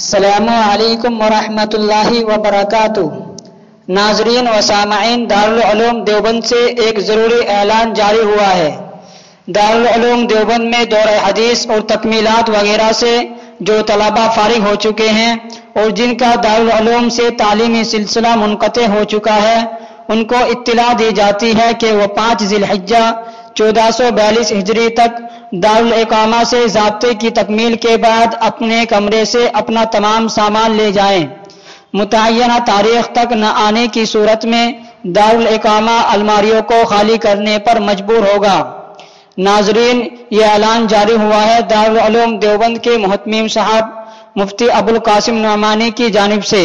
السلام علیکم ورحمۃ اللہ وبرکاتہ۔ ناظرین و سامعین، دارالعلوم دیوبند سے ایک ضروری اعلان جاری ہوا ہے۔ دارالعلوم دیوبند میں دورہ حدیث اور تکمیلات وغیرہ سے جو طلباء فارغ ہو چکے ہیں اور جن کا دارالعلوم سے تعلیمی سلسلہ منقطع ہو چکا ہے، ان کو اطلاع دی جاتی ہے کہ وہ 5 ذی الحجہ 1442 ہجری تک دارالاقامہ سے ضابطے کی تکمیل کے بعد اپنے کمرے سے اپنا تمام سامان لے جائیں۔ متعینہ تاریخ تک نہ آنے کی صورت میں دارالاقامہ الماریوں کو خالی کرنے پر مجبور ہوگا۔ ناظرین، یہ اعلان جاری ہوا ہے دارالعلوم دیوبند کے محتمیم صاحب مفتی ابوالقاسم نعمانی کی جانب سے۔